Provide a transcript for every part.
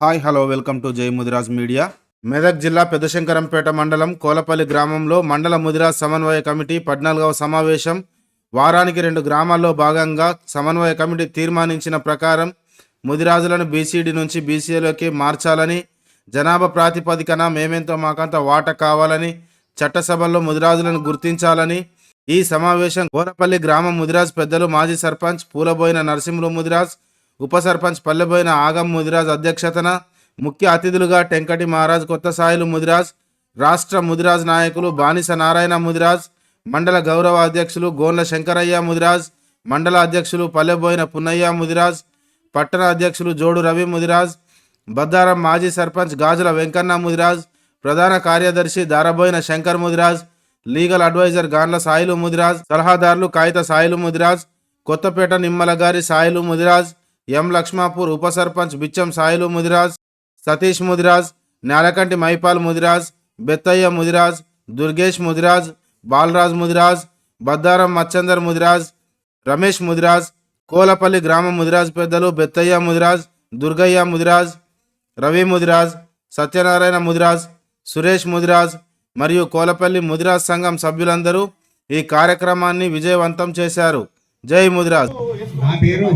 Hi hello welcome to జై Mudiraj media. Medak జిల్లా పెద్దశంకరంపేట మండలం కోలపల్లి గ్రామంలో మండల ముదిరాజ్ సమన్వయ కమిటీ 14వ సమావేశం. వారానికి 2 గ్రామాల్లో భాగంగా సమన్వయ కమిటీ తీర్మానించిన ప్రకారం ముదిరాజులను బీసీడీ నుంచి బీసీలోకి మార్చాలని, జనాభా ప్రాతిపదికన మేమెంతో మాకంత వాట కావాలని, చట్టసభల్లో ముదిరాజులను గుర్తించాలని ఈ సమావేశం కోలపల్లి గ్రామం ముదిరాజ్ పెద్దలు మాజీ సర్పంచ్ పూలబోయిన నరసింహులు ముదిరాజ్, ఉప సర్పంచ్ పల్లెబోయిన ఆగం ముదిరాజ్ అధ్యక్షతన, ముఖ్య అతిథులుగా టెంకటి మహారాజ్ కొత్త సాయిలు ముదిరాజ్, రాష్ట్ర ముదిరాజ్ నాయకులు బానిస నారాయణ ముదిరాజ్, మండల గౌరవ అధ్యక్షులు గోన్ల శంకరయ్య ముదిరాజ్, మండల అధ్యక్షులు పల్లెబోయిన పున్నయ్య ముదిరాజ్, పట్టణ అధ్యక్షులు జోడు రవి ముదిరాజ్, బద్దారం మాజీ సర్పంచ్ గాజుల వెంకన్న ముదిరాజ్, ప్రధాన కార్యదర్శి దారబోయిన శంకర్ ముదిరాజ్, లీగల్ అడ్వైజర్ గాన్ల సాయిలు ముదిరాజ్, సలహాదారులు కాగిత సాయిలు ముదిరాజ్, కొత్తపేట నిమ్మలగారి సాయిలు ముదిరాజ్, ఎం లక్ష్మాపూర్ ఉప సర్పంచ్ బిచ్చం సాయిలు ముదిరాజ్, సతీష్ ముదిరాజ్, నేలకంటి మైపాల్ ముదిరాజ్, బెత్తయ్య ముదిరాజ్, దుర్గేష్ ముదిరాజ్, బాలరాజ్ ముదిరాజ్, బద్దారం మచ్చందర్ ముదిరాజ్, రమేష్ ముదిరాజ్, కోలపల్లి గ్రామ ముదిరాజ్ పెద్దలు బెత్తయ్య ముదిరాజ్, దుర్గయ్య ముదిరాజ్, రవి ముదిరాజ్, సత్యనారాయణ ముదిరాజ్, సురేష్ ముదిరాజ్ మరియు కోలపల్లి ముదిరాజ్ సంఘం సభ్యులందరూ ఈ కార్యక్రమాన్ని విజయవంతం చేశారు. జై ముదిరాజ్. నా పేరు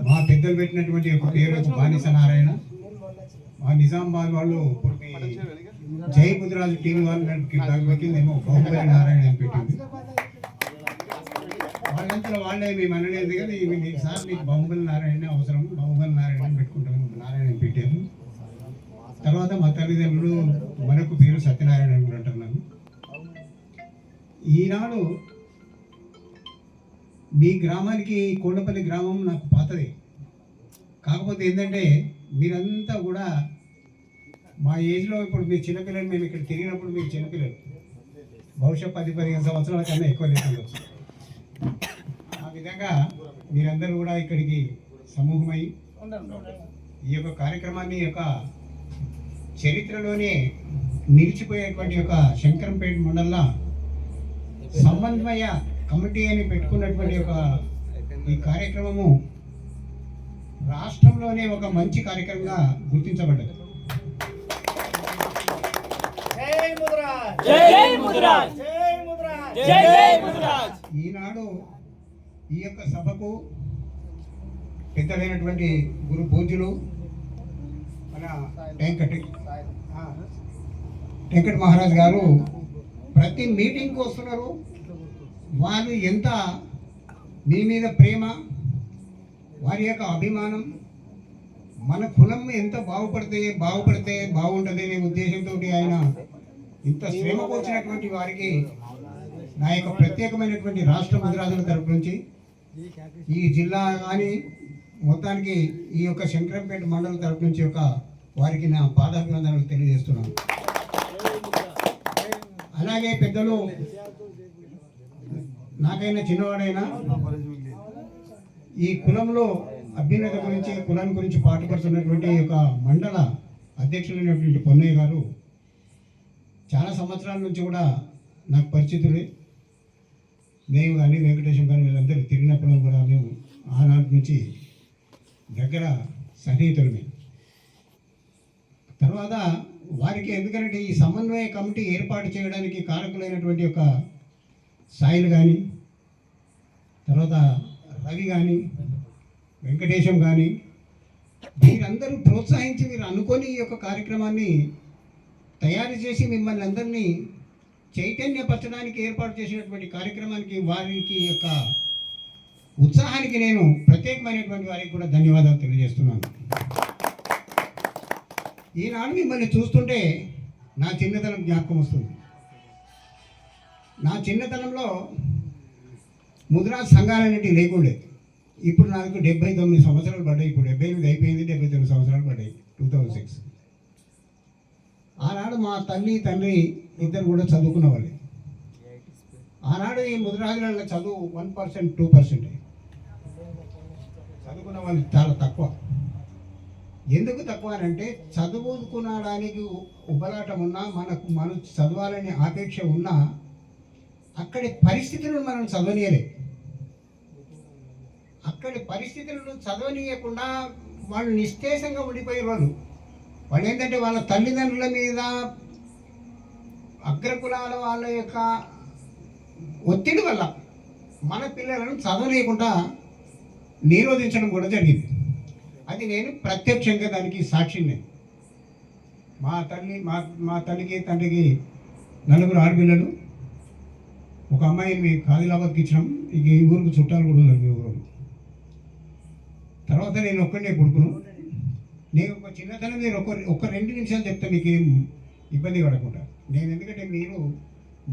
మా పెద్దలు పెట్టినటువంటి ఒక పేరు వచ్చి బానిస నారాయణ. మా నిజామాబాద్ వాళ్ళు ఇప్పుడు మీ జై ముదిరాజు టీవీ వాళ్ళు పెట్టిందేమో బాహుబలి నారాయణ అని పెట్టింది. వాళ్ళంతా వాళ్ళే మేము అనలేదు కానీ సార్ మీకు బాహుబలి నారాయణ అవసరం, బాహుబలి నారాయణ అని పెట్టుకుంటాము, నారాయణ అని పెట్టాము. తర్వాత మా తల్లిదండ్రులు మనకు పేరు సత్యనారాయణ అని కూడా అంటున్నాను. ఈనాడు మీ గ్రామానికి కోండపల్లి గ్రామం నాకు పాతది. కాకపోతే ఏంటంటే మీరంతా కూడా మా ఏజ్లో ఇప్పుడు మీరు చిన్నపిల్లలు, మేము ఇక్కడ తిరిగినప్పుడు మీరు చిన్నపిల్లలు, బహుశా 10-15 సంవత్సరాల కన్నా ఎక్కువ లేకుండొచ్చు. ఆ విధంగా మీరందరూ కూడా ఇక్కడికి సమూహమై ఈ యొక్క కార్యక్రమాన్ని యొక్క చరిత్రలోనే నిలిచిపోయేటువంటి యొక్క శంకరంపేట మండలంలో సమన్వయ కమిటీ అని పెట్టుకున్నటువంటి ఒక ఈ కార్యక్రమము రాష్ట్రంలోనే ఒక మంచి కార్యక్రమంగా గుర్తించబడ్డది. ఈనాడు ఈ యొక్క సభకు పెద్దలైనటువంటి గురు పూజ్యులు మన టెంకటి మహారాజ్ గారు ప్రతి మీటింగ్కి వస్తున్నారు. వాళ్ళు ఎంత మీ మీద ప్రేమ, వారి యొక్క అభిమానం, మన కులం ఎంత బాగుపడితే బాగుంటుంది అనే ఉద్దేశంతో ఆయన ఇంత శ్రమ వచ్చినటువంటి వారికి నా యొక్క ప్రత్యేకమైనటువంటి రాష్ట్ర ముదిరాజుల తరపు నుంచి ఈ జిల్లా కానీ మొత్తానికి ఈ యొక్క శంకరంపేట మండలం తరపు నుంచి యొక్క వారికి నా పాదాభివందనలు తెలియజేస్తున్నాను. అలాగే పెద్దలు నాకైనా చిన్నవాడైనా ఈ కులంలో అభ్యున్నత గురించి, కులాన్ని గురించి పాటుపడుతున్నటువంటి యొక్క మండల అధ్యక్షులైనటువంటి పొన్నయ్య గారు చాలా సంవత్సరాల నుంచి కూడా నాకు పరిచితులే. మేము కానీ వెంకటేశం కానీ వీళ్ళందరూ తిరిగినప్పుడు కూడా మేము ఆనాటి నుంచి దగ్గర సన్నిహితులమే. తర్వాత వారికి ఎందుకంటే ఈ సమన్వయ కమిటీ ఏర్పాటు చేయడానికి కారకులైనటువంటి యొక్క సాయిలు కానీ, తర్వాత రవి కానీ, వెంకటేశం కానీ, వీరందరూ ప్రోత్సహించి మీరు అనుకొని ఈ యొక్క కార్యక్రమాన్ని తయారు చేసి మిమ్మల్ని అందరినీ చైతన్యపరచడానికి ఏర్పాటు చేసినటువంటి కార్యక్రమానికి వారికి యొక్క ఉత్సాహానికి నేను ప్రత్యేకమైనటువంటి వారికి కూడా ధన్యవాదాలు తెలియజేస్తున్నాను. ఈనాడు మిమ్మల్ని చూస్తుంటే నా చిన్నతనం జ్ఞాపకం వస్తుంది. నా చిన్నతనంలో ముదిరాజ్ సంఘాలు అనేవి లేకుండే. ఇప్పుడు నాకు 79 సంవత్సరాలు పడ్డాయి. ఇప్పుడు 78 అయిపోయింది, 79 సంవత్సరాలు పడ్డాయి 2006. ఆనాడు మా తల్లి తండ్రి ఇద్దరు కూడా చదువుకున్న వాళ్ళే. ఆనాడు ఈ ముదిరాజుల చదువు 1%, 2%. చదువుకున్న వాళ్ళు చాలా తక్కువ. ఎందుకు తక్కువ అంటే చదువుకునడానికి ఉబలాటం ఉన్నా, మనం చదవాలని ఆపేక్ష ఉన్నా అక్కడి పరిస్థితులను మనం చదవనీయలే. అక్కడి పరిస్థితులను చదవనీయకుండా వాళ్ళు నిశ్చేషంగా ఉండిపోయే వాళ్ళు ఏంటంటే వాళ్ళ తల్లిదండ్రుల మీద అగ్రకులాల వాళ్ళ యొక్క ఒత్తిడి వల్ల మన పిల్లలను చదవలేకుండా నిరోధించడం కూడా జరిగింది. అది నేను ప్రత్యక్షంగా దానికి సాక్షిని. మా తల్లికి తండ్రికి 4 ఆడపిల్లలు, ఒక అమ్మాయిని మేము ఆదిలాబాద్కి ఇచ్చినాం. ఇక ఈ ఊరికి చుట్టాలు కూడా ఉన్నారు మీ ఊరు. తర్వాత నేను ఒక్కడే కొడుకును. నేను ఒక చిన్నతనం నేను ఒక 2 నిమిషాలు చెప్తే మీకు ఏం ఇబ్బంది పడకుండా. నేను ఎందుకంటే మీరు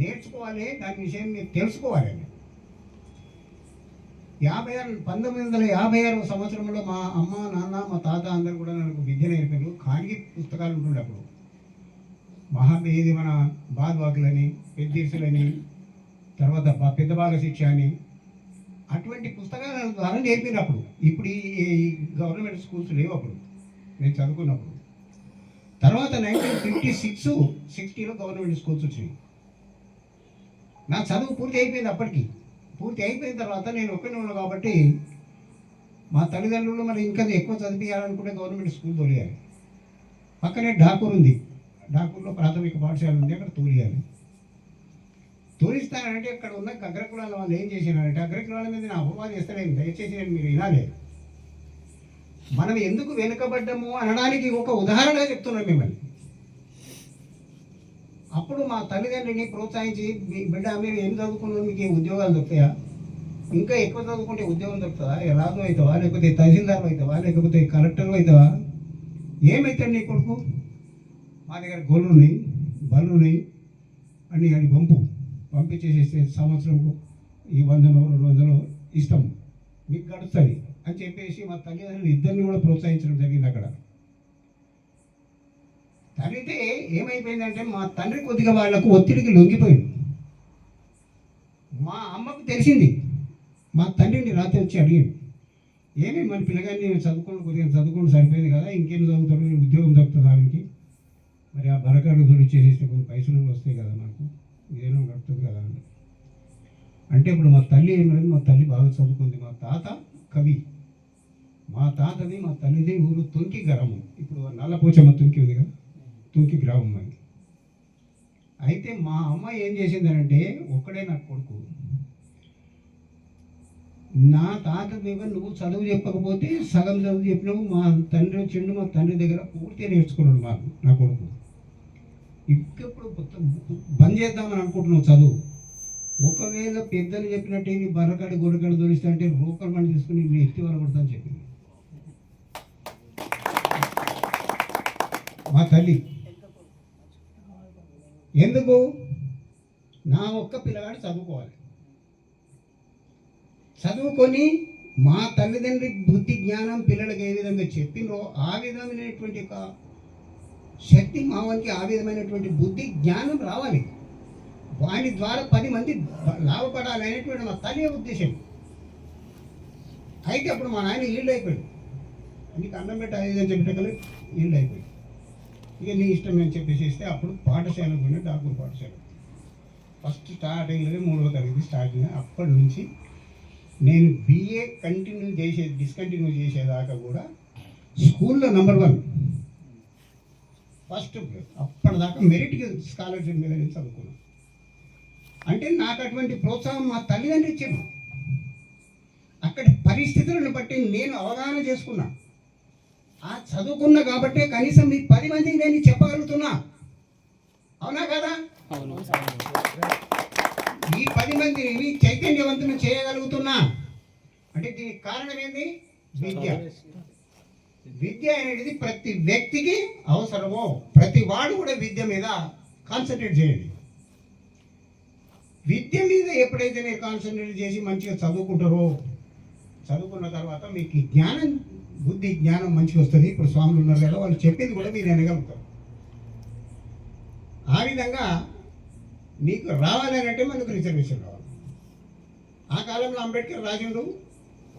నేర్చుకోవాలి, దాని విషయం మీరు తెలుసుకోవాలి. 1956 సంవత్సరంలో మా అమ్మ నాన్న మా తాత అందరూ కూడా నాకు విద్య నేర్పారు. ఖాళీ పుస్తకాలు ఉంటుండే అప్పుడు. ఇది మన బాద్వాకులని, పెద్దీసులని, తర్వాత పెద్ద బాల శిక్ష అని అటువంటి పుస్తకాల ద్వారా నేర్పిన అప్పుడు. ఇప్పుడు ఈ గవర్నమెంట్ స్కూల్స్ లేవు అప్పుడు నేను చదువుకున్నప్పుడు. తర్వాత 1956-60లో గవర్నమెంట్ స్కూల్స్ వచ్చినాయి. నా చదువు పూర్తి అయిపోయింది. అప్పటికి పూర్తి అయిపోయిన తర్వాత నేను ఒక్కనే ఉన్నాను కాబట్టి మా తల్లిదండ్రులు మరి ఇంకా ఎక్కువ చదివించాలనుకుంటే గవర్నమెంట్ స్కూల్ తోలియాలి. పక్కనే డాకూర్ ఉంది, డాకూర్లో ప్రాథమిక పాఠశాల ఉంది, అక్కడ తోలియాలి. తోలిస్తానంటే అక్కడ ఉన్న అగ్రకులాల వాళ్ళు ఏం చేసినారంటే, అగ్రకులాల మీద నా అపవాదం చేస్తలేదు, దయచేసి నేను మీరు వినాలి. మనం ఎందుకు వెనుకబడ్డాము అనడానికి ఒక ఉదాహరణగా చెప్తున్నాను మిమ్మల్ని. అప్పుడు మా తల్లిదండ్రిని ప్రోత్సహించి, బిడ్డ మీరు ఏం చదువుకున్నారు, మీకు ఏ ఉద్యోగాలు దొరుకుతాయా, ఇంకా ఎక్కువ చదువుకుంటే ఉద్యోగం దొరుకుతుందా, ఎలాగో అవుతావా, లేకపోతే తహసీల్దార్ అవుతావా, లేకపోతే కలెక్టర్ అవుతావా, ఏమవుతాడు నీ కొడుకు, మా దగ్గర గొర్రెలు ఉన్నాయి, బళ్ళు ఉన్నాయి అని అది పంపించేసేస్తే సంవత్సరంకు ఈ 100-200 ఇష్టం మీకు గడుస్తుంది అని చెప్పేసి మా తల్లిదండ్రులు ఇద్దరిని కూడా ప్రోత్సహించడం జరిగింది అక్కడ. అయితే ఏమైపోయిందంటే మా తండ్రి కొద్దిగా వాళ్ళకు ఒత్తిడికి లొంగిపోయింది. మా అమ్మకు తెలిసింది. మా తండ్రిని రాత్రి వచ్చి అడిగింది, ఏమేమి మన పిల్లగాన్ని కొద్దిగా చదువుకోండి సరిపోయింది కదా, ఇంకేం చదువుతాడు, ఉద్యోగం దొరుకుతుంది ఆమెకి, మరి ఆ బరకాడు ఇచ్చేసేస్తే కొన్ని పైసలు వస్తాయి కదా మనకు, ఏదో గడుతుంది కదా అని. అంటే ఇప్పుడు మా తల్లి ఏమైంది, మా తల్లి బాగా చదువుకుంది. మా తాత కవి, మా తాతది మా తల్లిది ఊరు తుంకి గ్రామం. ఇప్పుడు నల్లపోచమ్మ తుంకి ఉంది కదా, తుంకి గ్రామం అని. అయితే మా అమ్మ ఏం చేసిందనంటే, ఒక్కడే నాకు కొడుకు, నా తాత దగ్గర నువ్వు చదువు చెప్పకపోతే సగం చదువు చెప్పినావు, మా తండ్రి వచ్చిండు, మా తండ్రి దగ్గర పూర్తిగా నేర్చుకున్నాడు నా కొడుకు. ఇప్పుడు బంద్ చేద్దామని అనుకుంటున్నావు చదువు, ఒకవేళ పెద్దలు చెప్పినట్టు నీ బర్రకాడి గొర్రెకాడి దొరిస్తా అంటే రోకల్ బండి తీసుకుని నేను ఎత్తి వాళ్ళ కొడతాను చెప్పింది మా తల్లి. ఎందుకు? నా ఒక్క పిల్లగాడు చదువుకోవాలి, చదువుకొని మా తల్లిదండ్రి బుద్ధి జ్ఞానం పిల్లలకు ఏ విధంగా చెప్పిందో ఆ విధమైనటువంటి ఒక శక్తి మావానికి, ఆ విధమైనటువంటి బుద్ధి జ్ఞానం రావాలి, వాని ద్వారా 10 మంది లాభపడాలి అనేటువంటి మా తల్లి ఉద్దేశం. అయితే అప్పుడు మా నాయన ఈల్డ్ అయిపోయాడు, నీకు అన్నం పెట్ట అని చెప్పేటప్పుడు ఈల్డ్ అయిపోయాడు. ఇక నీ ఇష్టం అని చెప్పేసేస్తే అప్పుడు పాఠశాలకు పోయినా, డాకూర్ పాఠశాల ఫస్ట్ స్టార్ట్ అయ్యేది 3వ తరగతి స్టార్ట్ అయినా. అప్పటి నుంచి నేను BA డిస్కంటిన్యూ చేసేదాకా కూడా స్కూల్లో నంబర్ 1 ఫస్ట్. అప్పటిదాకా మెరిట్కి స్కాలర్షిప్ మీద నేను చదువుకున్నాను. అంటే నాకు అటువంటి ప్రోత్సాహం మా తల్లిదండ్రులు ఇచ్చాను. అక్కడి పరిస్థితులను బట్టి నేను అవగాహన చేసుకున్నా. ఆ చదువుకున్నా కాబట్టి కనీసం మీ 10 మందికి నేను చెప్పగలుగుతున్నా. అవునా కదా? ఈ 10 మందిని చైతన్యవంతులు చేయగలుగుతున్నా. అంటే దీనికి కారణం ఏంటి? విద్య. విద్య అనేది ప్రతి వ్యక్తికి అవసరమో, ప్రతి వాడు కూడా విద్య మీద కాన్సన్ట్రేట్ చేయండి. విద్య మీద ఎప్పుడైతే మీరు కాన్సన్ట్రేట్ చేసి మంచిగా చదువుకుంటారో, చదువుకున్న తర్వాత మీకు జ్ఞానం, బుద్ధి జ్ఞానం మంచిగా వస్తుంది. ఇప్పుడు స్వాములు ఉన్నారు కదా, వాళ్ళు చెప్పింది కూడా మీరు వినగలుగుతారు. ఆ విధంగా మీకు రావాలని అంటే మనకు రిజర్వేషన్ రావాలి. ఆ కాలంలో అంబేద్కర్ రాజుడు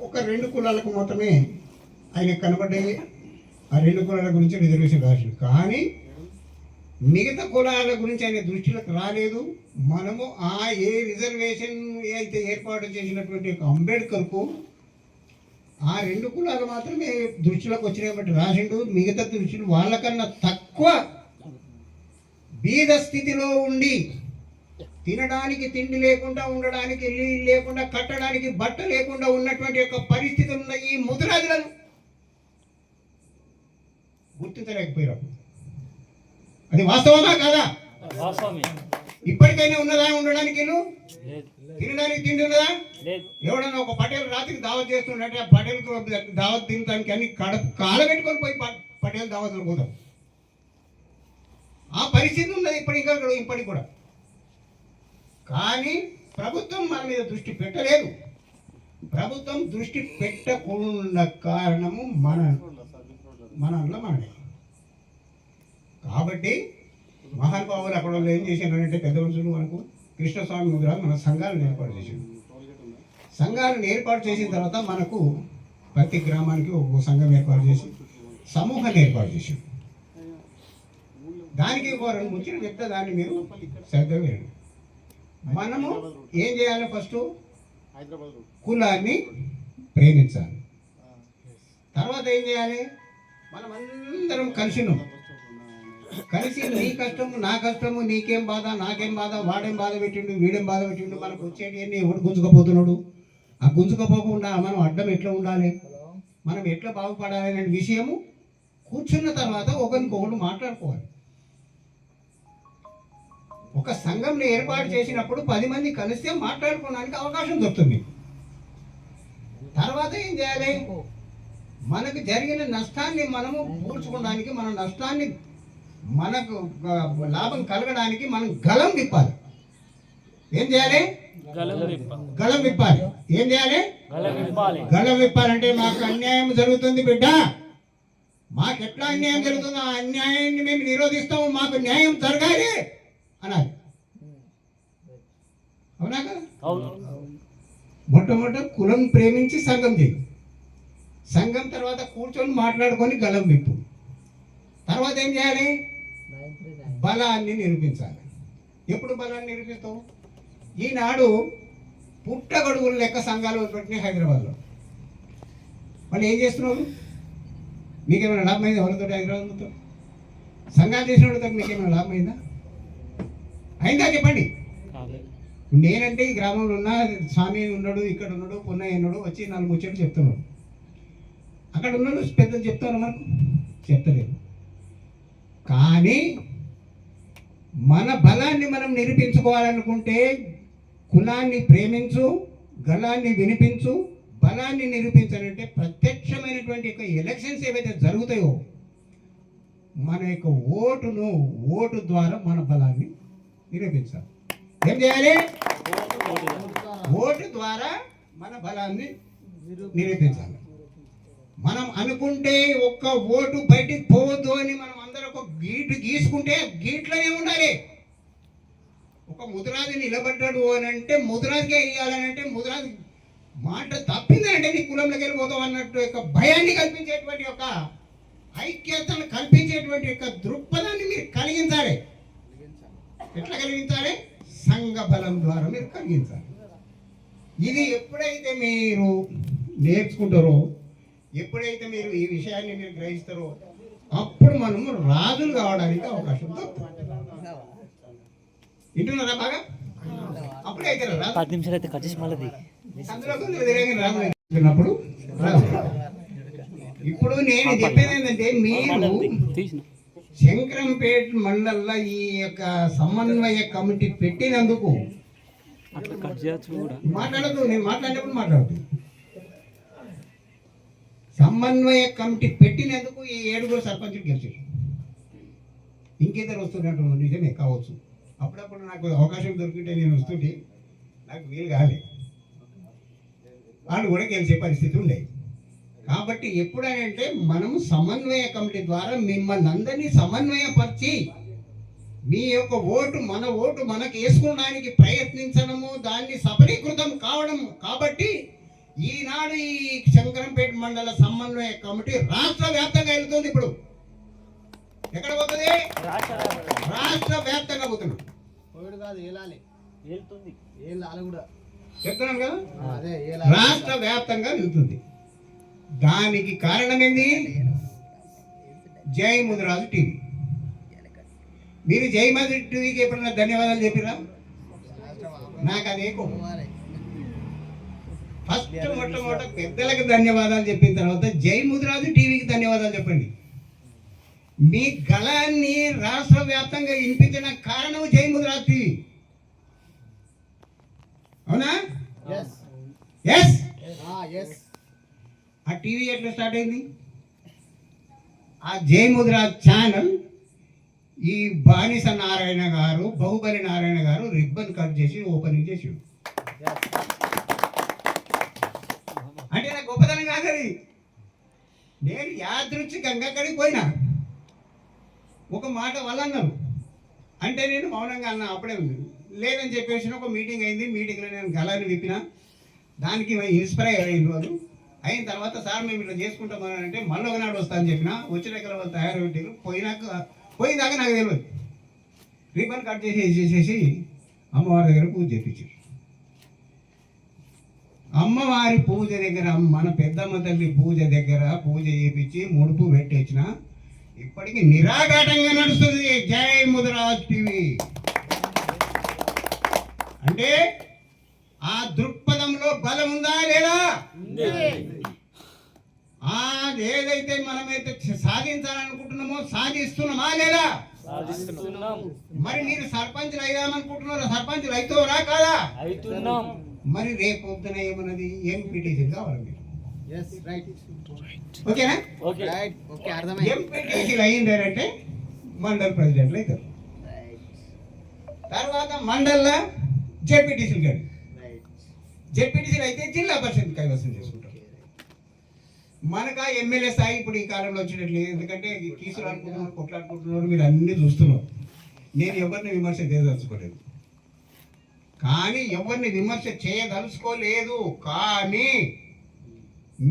ఒక 2 కులాలకు మాత్రమే ఆయన కనబడ్డాయి. ఆ 2 కులాల గురించి రిజర్వేషన్ రాసింది. కానీ మిగతా కులాల గురించి ఆయన దృష్టిలోకి రాలేదు. మనము ఏ రిజర్వేషన్ అయితే ఏర్పాటు చేసినటువంటి అంబేద్కర్కు ఆ 2 కులాలు మాత్రమే దృష్టిలోకి వచ్చినాయి బట్టి రాసిండు. మిగతా దృష్టిలు వాళ్ళకన్నా తక్కువ బీద స్థితిలో ఉండి తినడానికి తిండి లేకుండా, ఉండడానికి ఇల్లు లేకుండా, కట్టడానికి బట్ట లేకుండా ఉన్నటువంటి యొక్క పరిస్థితులు ఉన్న ఈ ముదిరాజులను గుర్తించలేకపోయారు. అది వాస్తవమా కాదా? ఇప్పటికైనా ఉన్నదా ఉండడానికి ఇల్లు? తినడానికి తిండి ఉన్నదా? ఎవడన్నా ఒక పటేల్ రాత్రికి దావత్ చేస్తుండే ఆ పటేల్కు దావత్ తినడానికి అన్ని కాలబెట్టుకొని పోయి పటేల్ దావత్లు పోతాం. ఆ పరిస్థితి ఉన్నది ఇప్పటికి కూడా. కానీ ప్రభుత్వం మన మీద దృష్టి పెట్టలేదు. ప్రభుత్వం దృష్టి పెట్టకుండా కారణము మనలో మనమే. కాబట్టి మహానుభావులు అక్కడ వాళ్ళు ఏం చేశారంటే పెద్ద మనుషులు మనకు కృష్ణస్వామి ముద్రాలు మన సంఘాలను ఏర్పాటు చేశారు. సంఘాలను ఏర్పాటు చేసిన తర్వాత మనకు ప్రతి గ్రామానికి ఒక సంఘం ఏర్పాటు చేసి సమూహాన్ని ఏర్పాటు చేశారు. దానికి ఒక 2 ముచ్చట్లు చెప్తే దాన్ని మీరు శ్రద్ధగా వినండి. మనము ఏం చేయాలి? ఫస్ట్ కులాన్ని ప్రేమించాలి. తర్వాత ఏం చేయాలి? మనం అందరం కలిసి నీ కష్టము నా కష్టము, నీకేం బాధ నాకేం బాధ, వాడేం బాధ పెట్టిండు వీడేం బాధ పెట్టిండు, మనకు వచ్చేటి అన్ని ఎవడు గుంజుకపోతున్నాడు, ఆ గుంజుకపోకుండా మనం అడ్డం ఎట్లా ఉండాలి, మనం ఎట్లా బాగుపడాలి అనే విషయము కూర్చున్న తర్వాత ఒకరికొకరు మాట్లాడుకోవాలి. ఒక సంఘంని ఏర్పాటు చేసినప్పుడు 10 మంది కలిస్తే మాట్లాడుకోవడానికి అవకాశం దొరుకుతుంది. తర్వాత ఏం చేయాలి? మనకు జరిగిన నష్టాన్ని మనము పూడ్చుకోవడానికి, మన నష్టాన్ని మనకు లాభం కలగడానికి మనం గలం విప్పాలి. ఏం చేయాలి? గలం విప్పాలి. ఏం చేయాలి? గలం విప్పాలంటే మాకు అన్యాయం జరుగుతుంది బిడ్డ, మాకు ఎట్లా అన్యాయం జరుగుతుందో ఆ అన్యాయాన్ని మేము నిరోధిస్తాము, మాకు న్యాయం జరగాలి అనాలి. అవునా కదా? మొట్టమొదట కులం ప్రేమించి సంఘం చేయి. సంఘం తర్వాత కూర్చొని మాట్లాడుకొని గలం విప్పు. తర్వాత ఏం చేయాలి? బలాన్ని నిరూపించాలి. ఎప్పుడు బలాన్ని నిరూపిస్తావు? ఈనాడు పుట్టగొడుగులు లెక్క సంఘాలు పెట్టినాయి హైదరాబాద్లో. వాళ్ళు ఏం చేస్తున్నారు? మీకేమైనా లాభం అయిందా? ఎవరితో? హైదరాబాద్తో సంఘాలు చేసిన వాళ్ళతో మీకేమైనా లాభం అయిందా? అయిందా చెప్పండి. నేనంటే ఈ గ్రామంలో ఉన్న స్వామి ఉన్నాడు, ఇక్కడ ఉన్నాడు, పున్నయ్య ఉన్నాడు, వచ్చి 4 ముచ్చట్లు చెప్తున్నాడు. అక్కడ ఉన్నాడు పెద్దలు చెప్తారు, మనకు చెప్తలేదు. కానీ మన బలాన్ని మనం నిరూపించుకోవాలనుకుంటే కులాన్ని ప్రేమించు, గలాన్ని వినిపించు, బలాన్ని నిరూపించాలంటే ప్రత్యక్షమైనటువంటి యొక్క ఎలక్షన్స్ ఏవైతే జరుగుతాయో మన యొక్క ఓటు ద్వారా మన బలాన్ని నిరూపించాలి. ఏం చేయాలి? ఓటు ద్వారా మన బలాన్ని నిరూపించాలి. మనం అనుకుంటే ఒక్క ఓటు బయటికి పోవద్దు అని మనం అందరం ఒక గీటు గీసుకుంటే గీట్లోనే ఉండాలి. ఒక ముదిరాజు నిలబడ్డాడు అని అంటే ముదిరాజుకే వేయాలని అంటే ముదిరాజు మాట తప్పిందంటే నీ కులంలోకి వెళ్ళిపోతావు అన్నట్టు యొక్క భయాన్ని కల్పించేటువంటి యొక్క ఐక్యతను కల్పించేటువంటి యొక్క దృక్పథాన్ని మీరు కలిగించాలి. ఎట్లా కలిగించాలి? సంఘ బలం ద్వారా మీరు కలిగించాలి. ఇది ఎప్పుడైతే మీరు నేర్చుకుంటారో, ఎప్పుడైతే మీరు ఈ విషయాన్ని మీరు గ్రహిస్తారో అప్పుడు మనము రాజులు కావడానికి అవకాశం దొరుకుతుంది. వింటున్నారా బాగా? అప్పుడైతే రాజు. ఇప్పుడు నేను చెప్పేది ఏంటంటే, మీరు శంకరంపేట మండలంలో ఈ యొక్క సమన్వయ కమిటీ పెట్టినందుకు మాట్లాడదు, నేను మాట్లాడినప్పుడు మాట్లాడదు. సమన్వయ కమిటీ పెట్టినందుకు ఈ 7 సర్పంచులు గెలిచారు. ఇంకేదరు వస్తున్నట్టు నిజమే కావచ్చు. అప్పుడప్పుడు నాకు అవకాశం దొరికితే నేను వస్తుంటే నాకు వీలు కాలేదు, వాళ్ళు కూడా గెలిచే పరిస్థితి ఉండేది. కాబట్టి ఎప్పుడంటే మనము సమన్వయ కమిటీ ద్వారా మిమ్మల్ని అందరినీ సమన్వయపరిచి మీ యొక్క మన ఓటు మనకు వేసుకోవడానికి ప్రయత్నించడము, దాన్ని సఫలీకృతం కావడం. కాబట్టి ఈనాడు ఈ శంకరంపేట మండల సమన్వయ కమిటీ రాష్ట్ర వ్యాప్తంగా వెళ్తుంది. ఇప్పుడు ఎక్కడ పోతుంది? రాష్ట్ర వ్యాప్తంగా పోతున్నాం. చెప్తున్నాను కదా, రాష్ట్ర వ్యాప్తంగా వెళ్తుంది. దానికి కారణం ఏంది? జై ముదిరాజు టీవీ. మీరు జై ముదిరాజు టీవీకి ఎప్పుడైనా ధన్యవాదాలు చెప్పిరా? నాకు అదే ఫస్ట్ మొట్టమొదట పెద్దలకు ధన్యవాదాలు చెప్పిన తర్వాత జై ముదిరాజు టీవీకి ధన్యవాదాలు చెప్పండి. మీ గళాన్ని రాష్ట్ర వ్యాప్తంగా వినిపించిన కారణం జై ముదిరాజు టీవీ. అవునా? ఎస్. ఆ టీవీ ఎట్లా స్టార్ట్ అయింది? ఆ జై ముదిరాజ్ ఛానల్ ఈ బానిస నారాయణ గారు, బాహుబలి నారాయణ గారు రిబ్బన్ కట్ చేసి ఓపెనింగ్ చేసి, అంటే నాకు గొప్పతనం కాదు అది. నేను యాదృచ్ఛికంగా అక్కడికి పోయినా, ఒక మాట వాళ్ళు అన్నారు అంటే నేను మౌనంగా అన్నా. అప్పుడే ఉంది లేదని చెప్పేసి ఒక మీటింగ్ అయింది. మీటింగ్లో నేను గలాన్ని విప్పిన, దానికి ఇన్స్పైర్ అయ్యింది వాళ్ళు. అయిన తర్వాత సార్ మేము ఇట్లా చేసుకుంటామని అంటే మళ్ళీ ఒకనాడు వస్తా అని చెప్పిన. వచ్చిన దగ్గర వాళ్ళు తయారు పెట్టారు. పోయినాక నాకు తెలియదు. రిబ్బన్ కట్ చేసేసి అమ్మవారి దగ్గర పూజ చేయించారు. అమ్మవారి పూజ దగ్గర, మన పెద్దమ్మ తల్లి పూజ దగ్గర పూజ చేయించి ముడుపు పెట్టేసిన ఇప్పటికీ నిరాఘాటంగా నడుస్తుంది జై ముదిరాజ్ టీవీ. అంటే ఆ దృక్పథంలో బలం ఉందా లేదా? ఏదైతే మనమైతే సాధించాలనుకుంటున్నామో సాధిస్తున్నామా లేదా? మరి మీరు సర్పంచులు అయ్యామనుకుంటున్నారా? సర్పంచులు అవుతారా కాదా? మరి రేపు పొద్దున ఏమన్నది ఎంపీటీసీ కావాలి మీరు. ఓకేనా? ఎంపీటీసీలు అయ్యిందంటే మండల్ ప్రెసిడెంట్లు అవుతారు. తర్వాత మండల్లో జెడ్పీటీసీలు కాదు, జెడ్పీటీసీలు అయితే జిల్లా పరిషత్ కైవసం చేసుకుంటారు. మనకు ఆ ఎమ్మెల్యే స్థాయి ఇప్పుడు ఈ కాలంలో వచ్చినట్లేదు. ఎందుకంటే కీసులు అనుకుంటున్నారు, కొట్లాడుకుంటున్నారు, మీరు అన్ని చూస్తున్నారు. నేను ఎవరిని విమర్శ చేయదలుచుకోలేదు, కానీ ఎవరిని విమర్శ చేయదలుచుకోలేదు. కానీ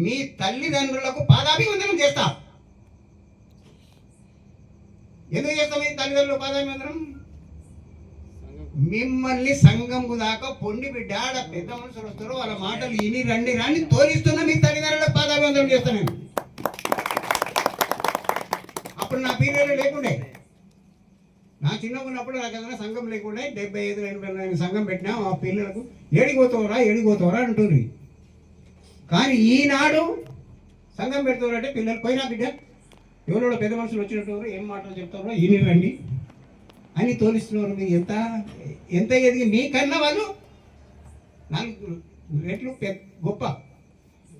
మీ తల్లిదండ్రులకు పాదాభివందనం చేస్తా. ఎందుకు చేస్తాం మీ తల్లిదండ్రులకు పాదాభివందనం? మిమ్మల్ని సంఘంకు దాకా పొండి బిడ్డ పెద్ద మనుషులు వస్తారు, వాళ్ళ మాటలు ఇని రండి తోలిస్తున్నా మీ తల్లిదండ్రులకు పాదాభివందనం చేస్తాను నేను. అప్పుడు నా పీరియడ్ లేకుండే, నా చిన్నగా ఉన్నప్పుడు నాకు ఏదైనా సంఘం లేకుండే. 75-80 సంఘం పెట్టినా ఆ పిల్లలకు ఏడిపోతావరా అంటుంది. కానీ ఈనాడు సంఘం పెడతారంటే పిల్లలు పోయినా బిడ్డ ఎవరో పెద్ద మనుషులు వచ్చినట్టు ఏం మాటలు చెప్తారో ఇని రండి అని తోలిస్తున్నారు. మీరు ఎంత ఎదిగి మీకన్నా వాళ్ళు 4 రెట్లు గొప్ప,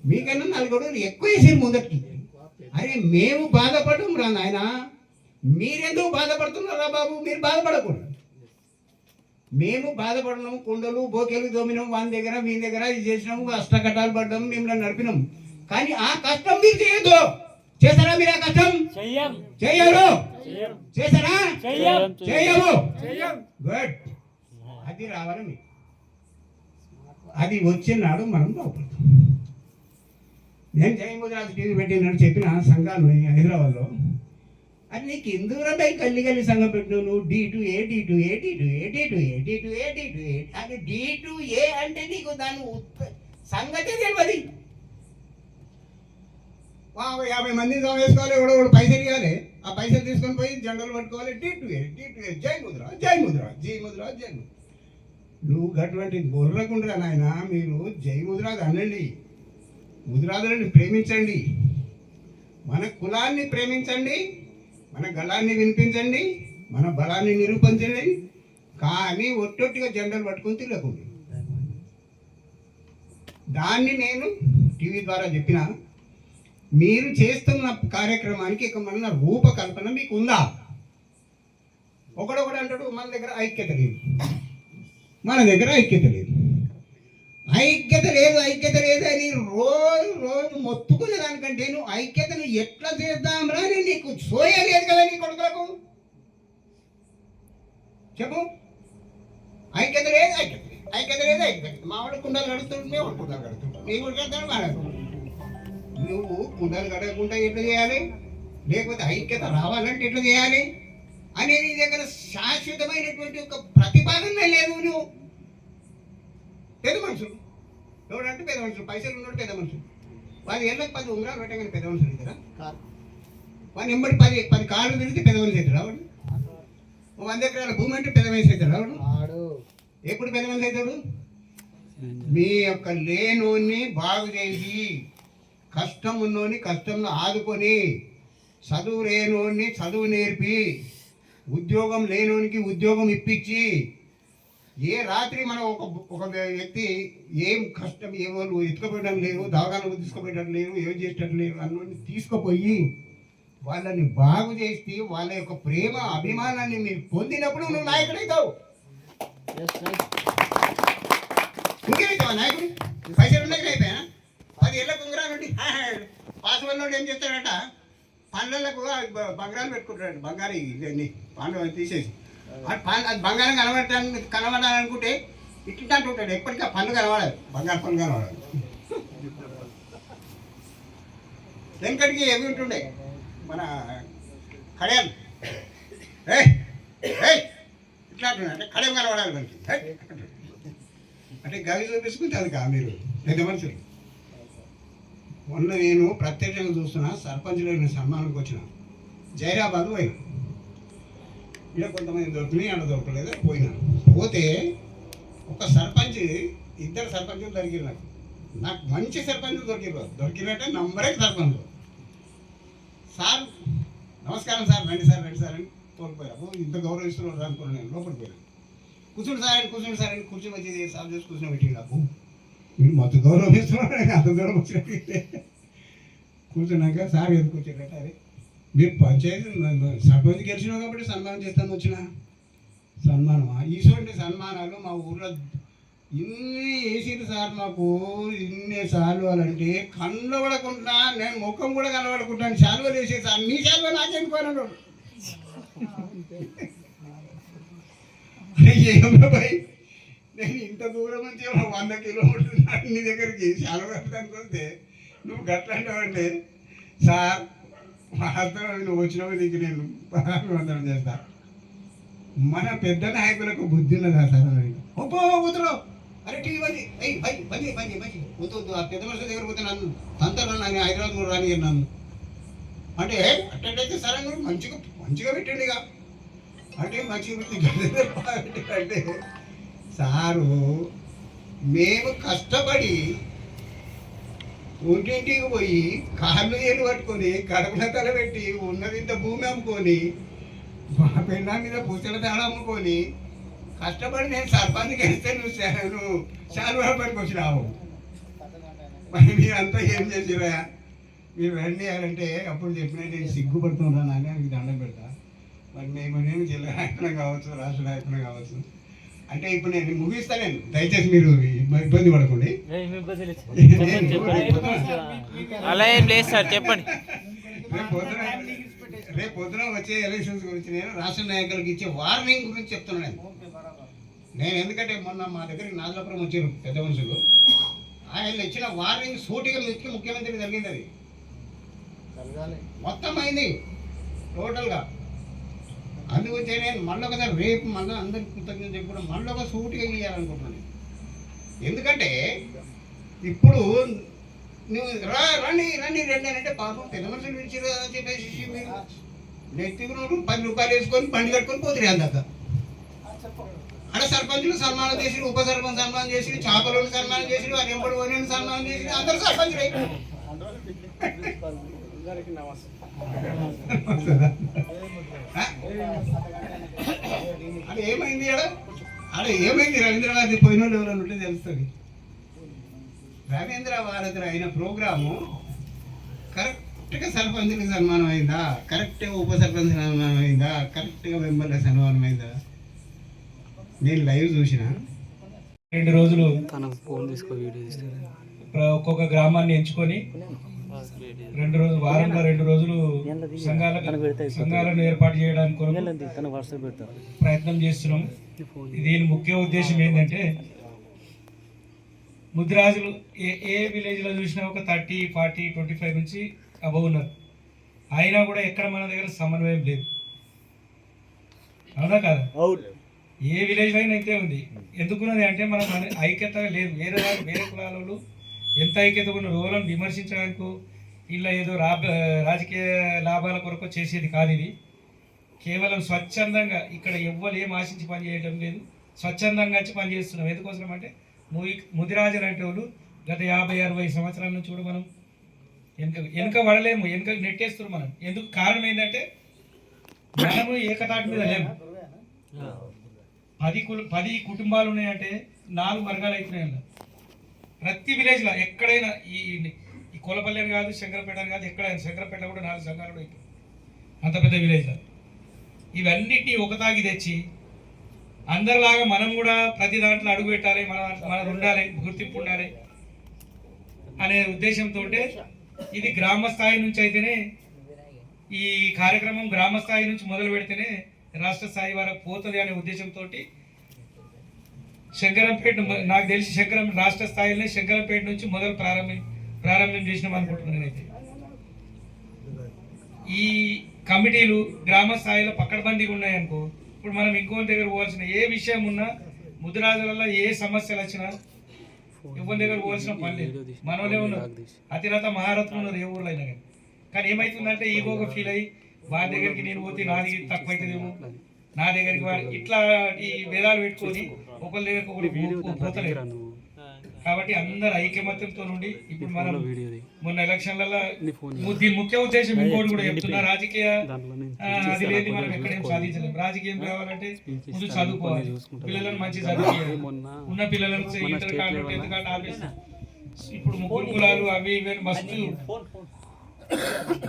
మీకన్నా 4 అడుగులు ఎక్కువ వేసారు ముందటికి. అరే మేము బాధపడడం రా నాయన, మీరెందుకు బాధపడుతున్నారా బాబు? మీరు బాధపడకూడదు. మేము బాధపడినాము, కుండలు బోకెలు దోమినాము, వాని దగ్గర మీ దగ్గర ఇది చేసినాము, అష్టకట్టాలు పడ్డాము, మిమ్మల్ని నడిపినాము. కానీ ఆ కష్టం మీరు చేయొద్దు. చేస్తారా మీరు? ఆ కష్టం చెయ్యరు. చేస్తారా? చెయ్యవు. గుడ్. అది రావాలి మీకు. అది వచ్చినాడు మనం బాగుపడతాం. నేను జై ముదిరాజు టీవీ పెట్టినాడు చెప్పిన సంఘాలు హైదరాబాద్లో. అది నీకు ఎందుకు బై గల్లి సంఘం పెట్టినావు నువ్వు? D2A అది D2A అంటే నీకు దాని సంగతే తెలియదు. 50 మందిని వేసుకోవాలి, ఎవడో పైసలు ఇవ్వాలి. ఆ పైసలు తీసుకొని పోయి జెండలు పట్టుకోవాలి. D2A జై ముదిరాజ్. నువ్వు అటువంటి బొర్రకుండ్రా నాయన. మీరు జై ముదిరాజ్ అనండి, ముదిరాజులను ప్రేమించండి, మన కులాన్ని ప్రేమించండి, మన గళాన్ని వినిపించండి, మన బలాన్ని నిరూపించండి. కానీ ఒట్టొట్టిగా జెండలు పట్టుకొని తిరగకుండా. దాన్ని నేను టీవీ ద్వారా చెప్పిన. మీరు చేస్తున్న కార్యక్రమానికి ఇక మన రూపకల్పన మీకు ఉందా? ఒకడొకడు అంటాడు మన దగ్గర ఐక్యత లేదు, మన దగ్గర ఐక్యత లేదు అని రోజు మొత్తుకునే దానికంటే నువ్వు ఐక్యతను ఎట్లా చేద్దాంరా అని నీకు సోయలేదు కదా నీ కొడుకులకు. చెప్పు. ఐక్యత లేదు. మావాడు కుండలు కడుతుంటే మేము కుండలు కడుతుంటాం, నీ కూడా కడతాడు మా. నువ్వు కుండలు కడగకుండా ఎట్లా చేయాలి, లేకపోతే ఐక్యత రావాలంటే ఎట్లా చేయాలి అనేది నీ దగ్గర శాశ్వతమైనటువంటి ఒక ప్రతిపాదన లేదు. నువ్వు పెద్ద మనుషులు ఎవడంటే పెద్ద మనుషులు, పైసలు ఉన్నాడు పెద్ద మనుషులు. 10 ఏళ్ళకి 10 ఉంగరాలు పెట్టగానే పెద్ద మనుషులు అవుతారా? వాడిని ఎంబడి 10 కార్లు తిరిగితే పెద్ద మనిషి అవుతాడు వాడు. 100 ఎకరాల భూమి అంటే పెద్ద మనిషి అవుతాడు వాడు. ఎప్పుడు పెద్ద మనిషి అవుతాడు? మీ యొక్క లేనోని బాగు చేసి, కష్టం ఉన్నోని కష్టంలో ఆదుకొని, చదువు లేనోని చదువు నేర్పి, ఉద్యోగం లేనోనికి ఉద్యోగం ఇప్పించి, ఏ రాత్రి మనం ఒక వ్యక్తి ఏం కష్టం ఏమో ఎత్తుకుపోయడం లేదు, దవాఖానకు తీసుకుపోయడం లేదు, ఏం చేసేటట్టు లేదు అన్నీ తీసుకుపోయి వాళ్ళని బాగు చేసి వాళ్ళ యొక్క ప్రేమ అభిమానాన్ని మీరు పొందినప్పుడు నువ్వు నాయకుడైతావు. ఇంకేమైతావా నాయకుడు? పైసలు ఉన్నాయి అయిపోయా 10 ఏళ్ళ కుంగరాలు ఉండి పాస్ వల్ల ఏం చేస్తాడట, పండ్లకు బంగారాలు పెట్టుకుంటాడు. బంగారు ఇవన్నీ పండ్లు తీసేసి అది బంగారం కనబడాలనుకుంటే ఇట్లా అంటుంటాడు. ఎప్పటికీ ఆ పన్ను కనబడాలి, బంగారు పన్ను కనబడాలి. వెనకటికి ఏమి ఉంటుండే మన కడియాలు ఇట్లా అంటుండే, అంటే కడియం కనబడాలి మనకి. అంటే గవి చూపించుకుంటే అది కా మీరు పెద్ద మనుషులు. మొన్న నేను ప్రత్యక్షంగా చూస్తున్నా, సర్పంచ్లో నేను సన్మానంకి వచ్చిన జైరాబాద్ పోయినా. ఇలా కొంతమంది దొరుకుతున్నాయి, అక్కడ దొరకలేదు, పోయినా. పోతే ఒక సర్పంచ్, 2 సర్పంచులు దొరికిరు నాకు మంచి సర్పంచులు దొరికినట్టే నంబరే సర్పంచ్. సార్ నమస్కారం సార్, రండి సార్ అని తోలిపోయారు. ఇంత గౌరవిస్తున్నారు అనుకున్నాను. నేను లోపలికి పోయాను. కూర్చుని సార్ అని కూర్చొని వచ్చి సార్ చేసి కూర్చొని పెట్టి నాకు మీరు మొత్తం గౌరవిస్తున్నారు, అంత దూరం వచ్చినట్టు కూర్చున్నాక సార్ ఎందుకు వచ్చారట, అరే మీరు పంచాయతీ సర్పంచ్ గెలిచినావు కాబట్టి సన్మానం చేస్తాను వచ్చిన సన్మానమా? ఇటువంటి సన్మానాలు మా ఊర్లో ఇన్ని వేసింది సార్, మాకు ఇన్ని సాల్వాలంటే కళ్ళు పడకుండా, నేను ముఖం కూడా కనబడకుంటాను శాలువలు వేసే సార్. మీ శాలువ నాకెందుకోను ఏమై నేను ఇంత దూరం నుంచి 100 కిలోమీటర్లు నీ దగ్గరికి శాలువ కట్టడానికి వస్తే నువ్వు గట్లంటావంటే సార్ మాత్రం నువ్వు వచ్చినప్పుడు నీకు నేను 1600 చేస్తా. మన పెద్ద నాయకులకు బుద్ధి ఉన్నదా సార్? కూతురు అరే టీవీ బంది వద్దు ఆ పెద్ద మనుషుల దగ్గర పోతే నన్ను తంతలో నన్ను హైదరాబాద్ కూడా రాని నన్ను అంటే అట్టయితే సరే నువ్వు మంచిగా పెట్టండి ఇక అంటే మంచిగా పెట్టి అంటే సారు మేము కష్టపడి ఒంటింటికి పోయి కాళ్ళు ఏలు పట్టుకొని కడపల తల పెట్టి ఉన్నది ఇంత భూమి అమ్ముకొని మా పెళ్ళ మీద పుస్తల తాళ అమ్ముకొని కష్టపడి నేను సర్పంచ్కి వెళ్తే నువ్వు చాలా పనికి వచ్చినావు. మరి మీరంతా ఏం చేసిరా? మీరు రండి అంటే అప్పుడు చెప్పిన నేను సిగ్గుపడుతున్నాను అని మీకు దండం పెడతా. మరి నేను జిల్లా నాయకులు కావచ్చు, రాష్ట్ర నాయకులు కావచ్చు. అంటే ఇప్పుడు నేను ముగిస్తా, నేను దయచేసి మీరు ఇబ్బంది పడకండి. అలా ఏం లేదు సార్, చెప్పండి. రేపు పొద్దున వచ్చే ఎలక్షన్స్ గురించి నేను రాష్ట్ర నాయకులకు ఇచ్చే వార్నింగ్ గురించి చెప్తున్నాను. నేను ఎందుకంటే మొన్న మా దగ్గరికి నాగలాపురం వచ్చారు పెద్ద మనుషులు, ఆయన ఇచ్చిన వార్నింగ్ సూటిగా ముఖ్యమంత్రికి జరిగింది. అది మొత్తం అయింది టోటల్గా. అందుకొచ్చే నేను మళ్ళీ ఒకసారి రేపు మళ్ళీ అందరికి కృతజ్ఞత చెప్పడం మళ్ళీ ఒక సూటిగా ఇవ్వాలనుకుంటున్నాను. ఎందుకంటే ఇప్పుడు నువ్వు రండి అంటే పాపం పెద్ద మనుషులు విడిచిరు అని చెప్పేసి మీరు నెత్తికి 10 రూపాయలు వేసుకొని బండి కట్టుకొని పోతున్నారు అందాక. అక్కడ సర్పంచులు సన్మానం చేసి, ఉప సర్పంచ్ సన్మానం చేసి, చేపలను సన్మానం చేసి, వారి ఎంపడి ఓనని సన్మానం చేసి, అందరూ సర్పంచులు అయిపోయారు. అది ఏమైంది ఆడ ఏమైంది? రవీంద్రనాథ్ పోయిన వాళ్ళు ఎవరైనా ఉంటే తెలుస్తుంది. రవీంద్ర భారతి అయిన ప్రోగ్రాము కరెక్ట్గా సర్పంచ్కి సన్మానం అయిందా, కరెక్ట్గా ఉప సర్పంచ్ సన్మానం అయిందా, కరెక్ట్గా మెంబర్ల సన్మానం అయిందా? నేను లైవ్ చూసిన 2 రోజులు ఒక్కొక్క గ్రామాన్ని ఎంచుకొని 2 రోజులు, వారంలో 2 రోజులు సంఘాలను ఏర్పాటు చేయడానికి ప్రయత్నం చేస్తున్నాం. దీని ముఖ్య ఉద్దేశం ఏంటంటే ముదిరాజులు ఏ విలేజ్లో చూసినా ఒక 30, 40, 25 నుంచి అబవ్ ఉన్నారు. అయినా కూడా ఎక్కడ మన దగ్గర సమన్వయం లేదు. అవునా కాదా? ఏ విలేజ్లో అయినా అయితే ఉంది. ఎందుకున్నది అంటే మన ఐక్యత లేదు. వేరే కులాల వాళ్ళు ఎంత ఐక్యత ఉన్న రోలను విమర్శించడానికి ఇలా ఏదో రాజకీయ లాభాల కొరకు చేసేది కాదు ఇది. కేవలం స్వచ్ఛందంగా ఇక్కడ ఎవ్వరు ఏం ఆశించి పనిచేయడం లేదు, స్వచ్ఛందంగా వచ్చి పనిచేస్తున్నాం. ఎందుకోసం అంటే ముదిరాజు లాంటి వాళ్ళు గత 50-60 సంవత్సరాల నుంచి కూడా మనం వెనుక పడలేము, వెనుక నెట్టేస్తున్నాం మనం. ఎందుకు కారణం ఏంటంటే మనము ఏకతాటి మీద లేము. 10 కుటుంబాలు ఉన్నాయంటే 4 వర్గాలు అవుతున్నాయి. ప్రతి విలేజ్లో ఎక్కడైనా ఈ కోలపల్లి కాదు, శంకరపేట కాదు, ఎక్కడైనా శంకరపేట కూడా 4 సంఘాలు కూడా అవుతాయి, అంత పెద్ద విలేజ్లో. ఇవన్నిటినీ ఒకతాగి తెచ్చి అందరిలాగా మనం కూడా ప్రతి దాంట్లో అడుగు పెట్టాలి, మనది ఉండాలి, గుర్తింపు ఉండాలి అనే ఉద్దేశంతో ఇది గ్రామ స్థాయి నుంచి అయితేనే, ఈ కార్యక్రమం గ్రామ స్థాయి నుంచి మొదలు పెడితేనే రాష్ట్ర స్థాయి వరకు పోతుంది అనే ఉద్దేశంతో శంకరంపేట, నాకు తెలిసి రాష్ట్ర స్థాయిలోనే శంకరంపేట నుంచి మొదలు ప్రారంభం చేసినాం అనుకుంటున్నాను నేనైతే. ఈ కమిటీలు గ్రామ స్థాయిలో పక్కడబందీగా ఉన్నాయనుకో, ఇప్పుడు మనం ఇంకోటి దగ్గర పోవాల్సిన ఏ విషయం ఉన్నా, ముదిరాజులలో ఏ సమస్యలు వచ్చినా ఎవరి దగ్గర పోవాల్సిన పని లేదు. మనోలే ఉన్నారు, అతిరథ మహారథులు ఉన్నారు ఏ ఊర్లో అయినా కానీ. కానీ ఏమవుతుందంటే ఈగోగా ఫీల్ అయ్యి వారి దగ్గరికి నేను పోతే నాది తక్కువ అవుతుందేమో, నా దగ్గరికి ఇట్లా ఈ భేదాలు పెట్టుకొని ఒకరి దగ్గరికి ఒకరు పోతలేరు. కాబట్టి అందరు ఐకమత్యంతో నుండి ఇప్పుడు మనం మొన్న ఎలక్షన్లలో దీని ముఖ్య ఉద్దేశం ఇంకోటి కూడా చెప్తున్నా, రాజకీయ అది లేదు మనం ఎక్కడేం సాధించలేం. రాజకీయం కావాలంటే ముందు చదువుకోవాలి, పిల్లలను మంచి చదివియాలి, ఉన్న పిల్లలను ఇంటర్ కార్డు 10th కార్డు ఆపేసి ఇప్పుడు గురుకులాలు అవి ఇవి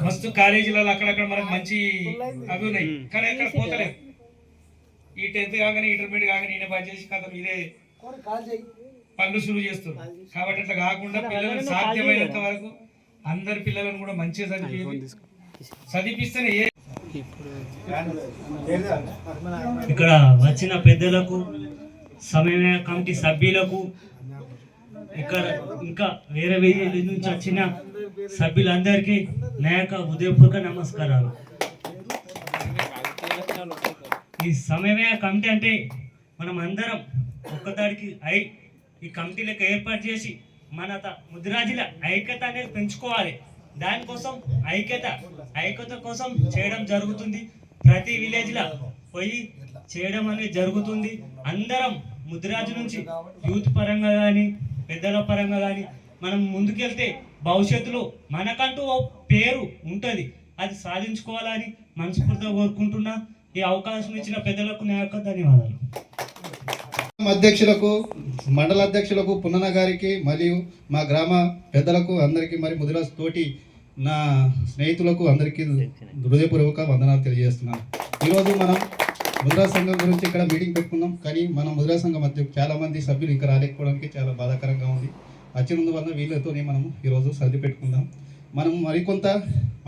మస్తు కాలేజీలలో అక్కడక్కడ మనకు మంచి అవి ఉన్నాయి, కానీ ఎక్కడ పోతలేవు. ఈ 10th కాగానే ఇంటర్మీడియట్ కాగానే ఈయన పని చేసి కథ ఇదే పనులు సులువు చేస్తున్నారు. కాబట్టి అట్లా కాకుండా పిల్లలను సాధ్యమైనంత వరకు అందరి పిల్లలను కూడా మంచిగా చదివిస్తేనే ఇక్కడ వచ్చిన పెద్దలకు, సమన్వయ కమిటీ సభ్యులకు, ఇక్కడ ఇంకా వేరే వేరే నుంచి వచ్చిన సభ్యులందరికీ నా యొక్క హృదయపూర్వక నమస్కారాలు. ఈ సమన్వయ కమిటీ అంటే మనం అందరం ఒక్కదానికి ఈ కమిటీలకు ఏర్పాటు చేసి మన ముదిరాజుల ఐక్యత అనేది పెంచుకోవాలి. దానికోసం ఐక్యత కోసం చేయడం జరుగుతుంది. ప్రతి విలేజ్లో పోయి చేయడం అనేది జరుగుతుంది. అందరం ముదిరాజు నుంచి యూత్ పరంగా కానీ పెద్దల పరంగా కానీ మనం ముందుకెళ్తే భవిష్యత్తులో మనకంటూ పేరు ఉంటుంది, అది సాధించుకోవాలని మనస్ఫూర్తిగా కోరుకుంటున్నా. ఈ అవకాశం ఇచ్చిన పెద్దలకు నా యొక్క ధన్యవాదాలు. అధ్యక్షులకు, మండల అధ్యక్షులకు, పున్నన్న గారికి మరియు మా గ్రామ పెద్దలకు అందరికీ, మరి ముదిరాజ్ తోటి నా స్నేహితులకు అందరికీ హృదయపూర్వక వందనాలు తెలియజేస్తున్నాను. ఈరోజు మనం ముదిరాజ్ సంఘం గురించి ఇక్కడ మీటింగ్ పెట్టుకున్నాం, కానీ మన ముదిరాజ్ సంఘం మధ్య చాలామంది సభ్యులు ఇంకా రాలేకపోవడానికి చాలా బాధాకరంగా ఉంది. వచ్చినందువల్ల వీళ్ళతోనే మనము ఈరోజు సర్ది పెట్టుకుందాం. మనం మరికొంత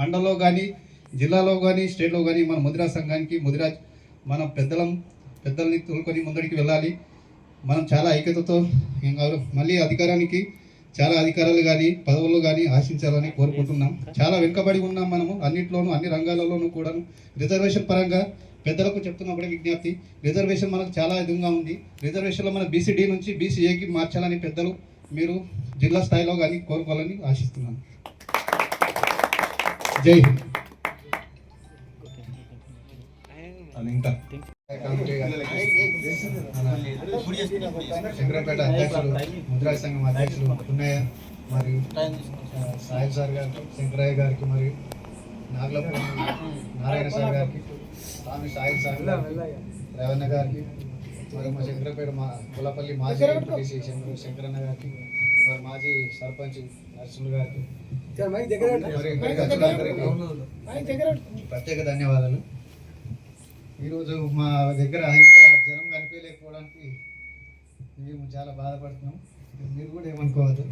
మండలంలో కానీ జిల్లాలో కానీ స్టేట్లో కానీ మన ముదిరాజ్ సంఘానికి మన పెద్దల్ని తోలుకొని ముందడికి వెళ్ళాలి. మనం చాలా ఐక్యతతో మళ్ళీ చాలా అధికారాలు కానీ పదవులు కానీ ఆశించాలని కోరుకుంటున్నాం. చాలా వెనుకబడి ఉన్నాం మనము అన్నింటిలోనూ, అన్ని రంగాలలోనూ కూడా. రిజర్వేషన్ పరంగా పెద్దలకు చెప్తున్నప్పుడే విజ్ఞప్తి, రిజర్వేషన్ మనకు చాలా ఎదురుగా ఉంది. రిజర్వేషన్లో మన BCD నుంచి BCAకి మార్చాలని పెద్దలు మీరు జిల్లా స్థాయిలో కానీ కోరుకోవాలని ఆశిస్తున్నాను. జై హింద్. శంకరంపేట అధ్యక్షులు, ముదిరాజ్ సంఘం అధ్యక్షులు పున్నయ్య మరియు సాయిల్ సార్ గారికి, శంకరయ్య గారికి, మరియు నాగలపూడి నారాయణ సార్ గారికి, స్వామి సాయిల్ సార్ గారికి, రేవన్న గారికి, మరియు మా శంకరంపేట కులపల్లి మాజీ ఎంపీటీసీ శంకరన్న గారికి, మరి మాజీ సర్పంచ్ నరసింహులు గారికి, ప్రత్యేక ధన్యవాదాలు. ఈరోజు మా దగ్గర ఇంత జనం కనిపించలేకపోవడానికి మేము చాలా బాధపడుతున్నాం. మీరు కూడా ఏమనుకోవద్దు.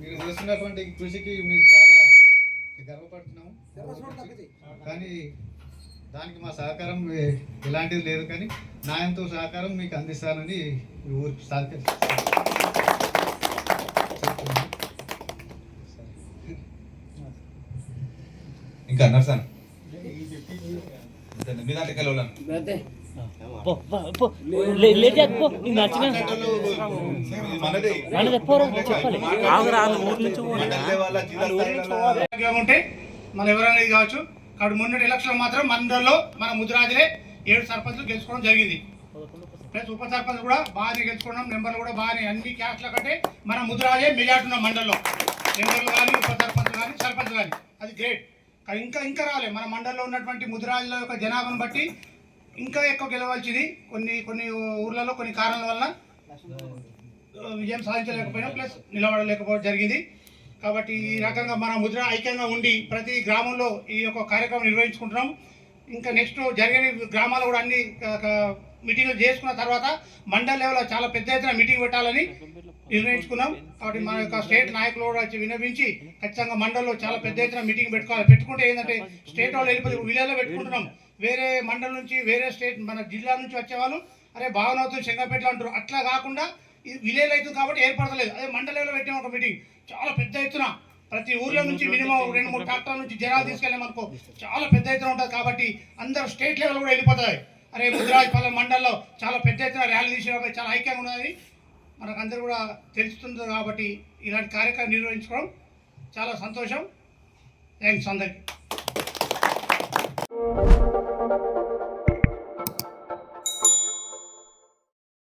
మీరు చేస్తున్నటువంటి కృషికి మీరు చాలా గర్వపడుతున్నాము. కానీ దానికి మా సహకారం ఎలాంటిది లేదు, కానీ నా ఎంతో సహకారం మీకు అందిస్తానని ఊరికి ఇంకా అన్నారు సార్ మీ దాంట్లో పో పో, పో. లేట్ చేయకు, పో నీకు నచ్చిన మనది పోరా చెప్పాలి ఉంటే మనం ఎవరైనా ఇది కావచ్చు. కాబట్టి మొన్నటి ఎలక్షన్ మాత్రం మండలంలో మన ముదిరాజులే 7 సర్పంచులు గెలుచుకోవడం జరిగింది. ప్లస్ ఉప సర్పంచ్ కూడా బాగానే గెలుచుకున్నాం. నెంబర్లు కూడా బాగానే అన్ని క్యాస్ట్ల కంటే మన ముదిరాజే మెజార్టీ ఉన్నాం మండలంలో. నెంబర్లు కానీ ఉప సర్పంచ్ కానీ సర్పంచ్ కానీ అది గ్రేట్. కానీ ఇంకా రాలే. మన మండలంలో ఉన్నటువంటి ముదిరాజుల యొక్క జనాభాను బట్టి ఇంకా ఎక్కువ గెలవాల్సింది. కొన్ని ఊర్లలో కొన్ని కారణాల వల్ల విజయం సాధించలేకపోయినా ప్లస్ నిలబడలేకపోవడం జరిగింది. కాబట్టి ఈ రకంగా మన ముద్ర ఐక్యంగా ఉండి ప్రతి గ్రామంలో ఈ యొక్క కార్యక్రమం నిర్వహించుకుంటున్నాం. ఇంకా నెక్స్ట్ జరిగే గ్రామాల్లో కూడా అన్ని మీటింగ్లు చేసుకున్న తర్వాత మండల్ లెవెల్లో చాలా పెద్ద ఎత్తున మీటింగ్ పెట్టాలని నిర్ణయించుకున్నాం. కాబట్టి మన యొక్క స్టేట్ నాయకులు కూడా వచ్చి విన్నవించి ఖచ్చితంగా మండల్లో చాలా పెద్ద ఎత్తున మీటింగ్ పెట్టుకోవాలి. పెట్టుకుంటే ఏంటంటే స్టేట్ వాళ్ళు వెళ్ళిపోయి విలేజ్లో పెట్టుకుంటున్నాం. వేరే మండలం నుంచి వేరే స్టేట్ మన జిల్లా నుంచి వచ్చేవాళ్ళు అరే భావనవుతుంది శంకరపేటలో అంటారు. అట్లా కాకుండా ఇది విలేజ్ అవుతుంది కాబట్టి ఏర్పడతలేదు. అదే మండల లెవెల్లో పెట్టిన ఒక మీటింగ్ చాలా పెద్ద ఎత్తున ప్రతి ఊర్లో నుంచి మినిమం 2-3 ట్రాక్టర్ల నుంచి జనాలు తీసుకెళ్ళామనుకో చాలా పెద్ద ఎత్తున ఉంటుంది. కాబట్టి అందరూ స్టేట్ లెవెల్ కూడా వెళ్ళిపోతాయి. అరే ముదిరాజపల్లి మండలంలో చాలా పెద్ద ఎత్తున ర్యాలీ తీసినప్పుడు చాలా ఐక్యంగా ఉన్నది మనకు అందరూ కూడా తెలుస్తుంది. కాబట్టి ఇలాంటి కార్యక్రమం నిర్వహించుకోవడం చాలా సంతోషం. థ్యాంక్స్ అందరికీ.